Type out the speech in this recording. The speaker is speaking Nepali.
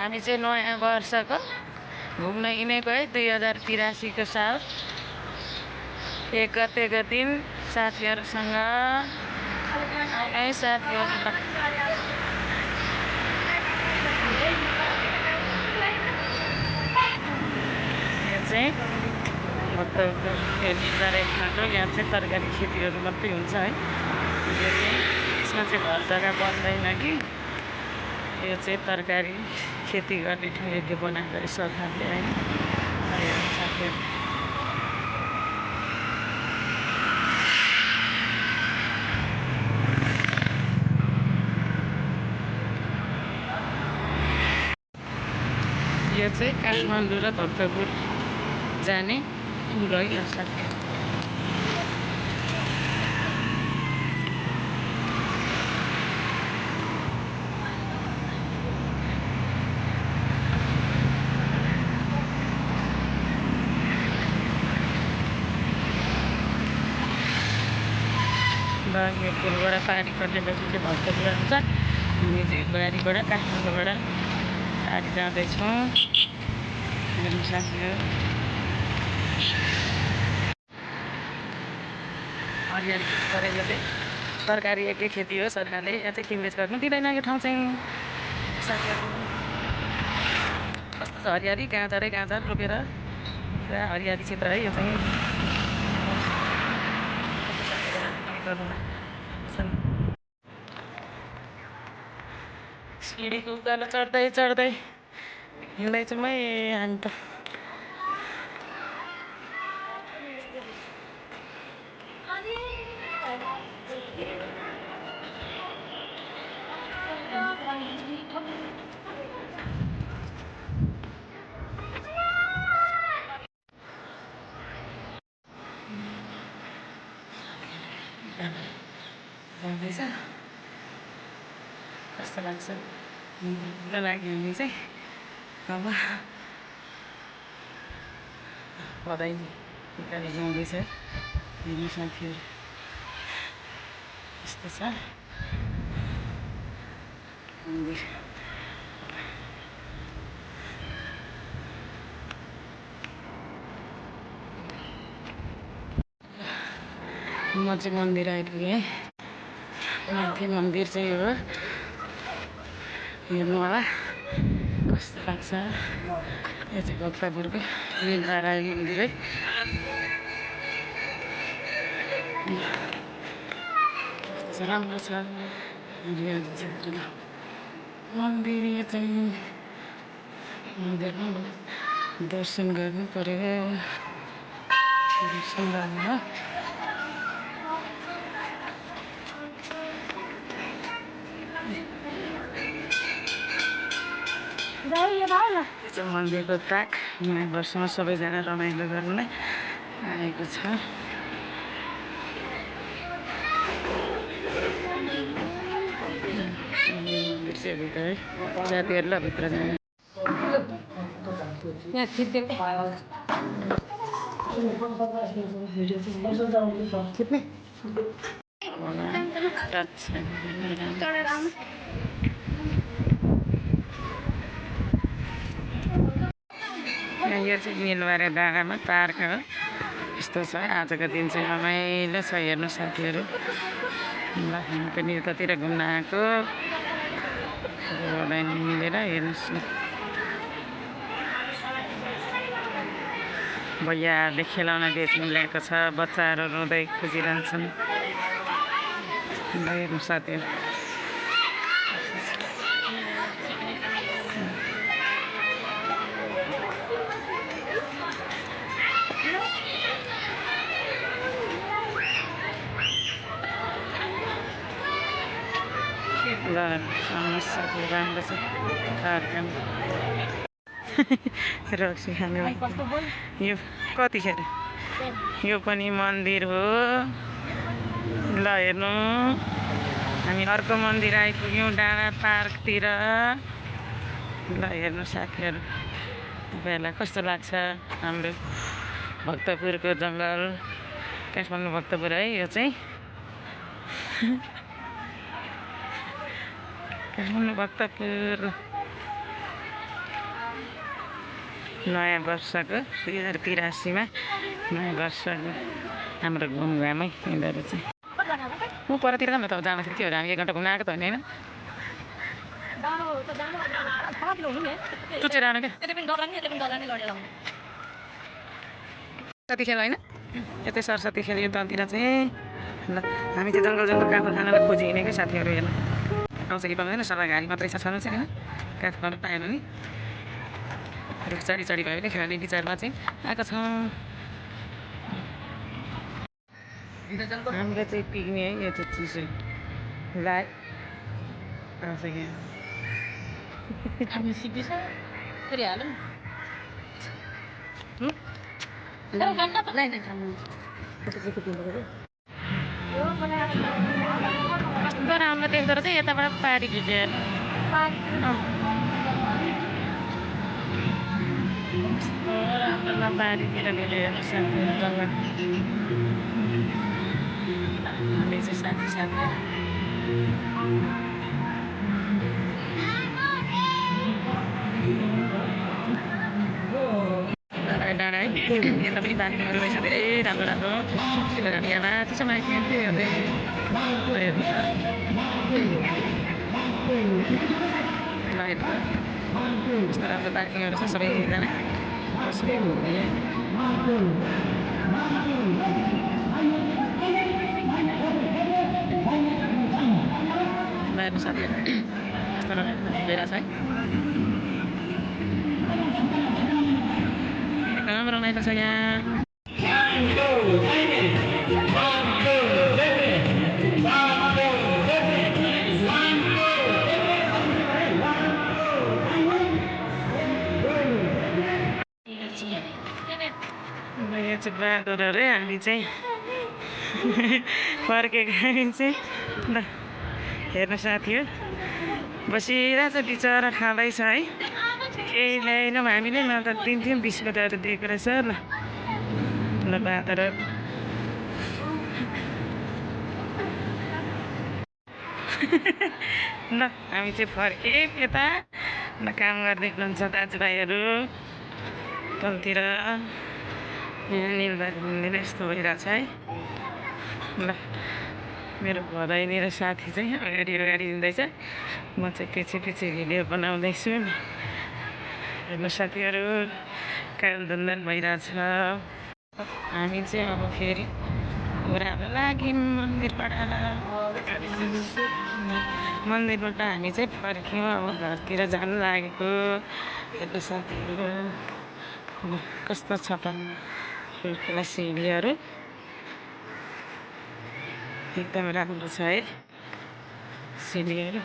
हामी चाहिँ नयाँ वर्षको घुम्न हिँडेको है 2083 को साल 1 गतेको दिन साथीहरूसँग है साथीहरू यो चाहिँ यहाँ चाहिँ तरकारी खेतीहरू मात्रै हुन्छ है। यो चाहिँ यसमा चाहिँ घर जग्गा बन्दैन कि यो चाहिँ तरकारी खेती गर्ने ठाउँले बनाएको रहेछ सरकारले है। साथीहरू यो चाहिँ काठमाडौँ र भक्तपुर जाने पुल है यो साथीहरू। यो पुलबाट पानी कटेपछि चाहिँ भक्तपुर आउँछ। हामी चाहिँ गाडीबाट काठमाडौँबाट गाडी जाँदैछौँ हेर्नु साथीहरू। हरियाली गरेको चाहिँ सरकारी एकै खेती हो। सरकारले यहाँ चाहिँ किनबेच गर्नु दिँदैन। यो ठाउँ चाहिँ साथीहरू कस्तो छ हरियाली, गाजरै गाजर रोपेर पुरा हरियाली क्षेत्र है यो चाहिँ। सिँढीको उकालो चढ्दै चढ्दै हिँड्दैछौँ है हामी त। जाँदैछ कस्तो लाग्छ लाग्यो भने चाहिँ अब बधाई उकालो जाँदैछ हेर्नु साथीहरू यस्तो छ मन्दिर। म चाहिँ मन्दिर आइपुगेँ है। माथि मन्दिर चाहिँ हो हेर्नु होला कस्तो लाग्छ। यो चाहिँ भक्तपुरको राई मन्दिर है। राम्रो छ मन्दिर। यो चाहिँ मन्दिरमा दर्शन गर्नु पर्यो। दर्शन गर्नु मन्दिरको ताक नयाँ वर्षमा सबैजना रमाइलो गर्नुलाई आएको छ। भित्र है साथीहरूलाई भित्र जाने यो चाहिँ मिलबारे डाँडामा पार्क हो। यस्तो छ आजको दिन चाहिँ रमाइलो छ हेर्नु साथीहरू। ल हामी पनि यतातिर घुम्न आएको मिलेर हेर्नुहोस् न। भैयाहरूले खेलौना बेच्नु ल्याएको छ। बच्चाहरू रुँदै खोजिरहन्छन्। ल हेर्नु साथीहरू ल समस्याको राम्रो छ कार्यक्रम रक्सी खाने यो कतिखेर यो पनि मन्दिर हो। ल हेर्नु हामी अर्को मन्दिर आइपुग्यौँ डाँडा पार्कतिर। ल हेर्नु साथीहरू तपाईँहरूलाई कस्तो लाग्छ हाम्रो भक्तपुरको जङ्गल। काठमाडौँ भक्तपुर है यो चाहिँ काठमाडौँ भक्तपुर। नयाँ वर्षको 2083मा नयाँ वर्षको हाम्रो घुमघामै यिनीहरू चाहिँ म परतिर जानु त जाँदाखेरि के हो हामी 1 घन्टा घुम्न आएको त होइन होइन चुचेर आउनु क्या सरस्वती खेल होइन यतै सरस्वती खेल यो दलतिर चाहिँ ल हामी चाहिँ जङ्गल जङ्गल काठमाडौँ खानालाई खोजी हिँडेकै साथीहरू हेर्नु आउँछ कि पाउँदैन सल्लाह घारी मात्रै छ छनु चाहिँ होइन काठमाडौँ पाएन नि रुख चढी चढी भयो भने खेल्ने विचारमा चाहिँ आएको छौँ हामीले चाहिँ पिक्ने है यो चाहिँ चिसो लाइ आउँछ कि सिकिस फेरि हालौँ राम्रो देख्दो रहेछ यताबाट पारी झिकेर राम्रो पारीतिर भेटेर जङ्गल हामी चाहिँ साथी साथी डाँडा है यता पनि बारीहरू रहेछ धेरै राम्रो राम्रो हामी यहाँ माथिसम्म आइपुग्यो हेर्दै कस्तो राम्रो पार्किङहरू छ सबैजना कसरी घुम्ने बाहिर साथीहरू कस्तो भइरहेछ है एकदम रमाइलो छ यहाँ यो चाहिँ बाँदरहरू हामी चाहिँ फर्केको चाहिँ ल हेर्नु साथी हो बसिरहेछ बिचरा खाँदैछ है केही ल्याएनौँ हामीले न त दिन्थ्यौँ 20 रुपियाँहरू दिएको रहेछ ल बाँदर ल हामी चाहिँ फर्क्यौँ यता ल काम गर्दै हुनुहुन्छ दाजुभाइहरू तलतिर यहाँनिर यस्तो भइरहेछ है ल मेरो भदैनी र साथी चाहिँ अगाडि हिँड्दैछ म चाहिँ पछि भिडियो बनाउँदैछु हेर्नु साथीहरू कालधुन्दान भइरहेछ हामी चाहिँ अब फेरि ओह्रालो लाग्यौँ मन्दिरबाट हामी चाहिँ फर्क्यौँ अब घरतिर जानु लागेको हेर्नु साथीहरू कस्तो छ त ठुल्ठुला सिँढीहरू एकदम राम्रो छ है सिँढीहरू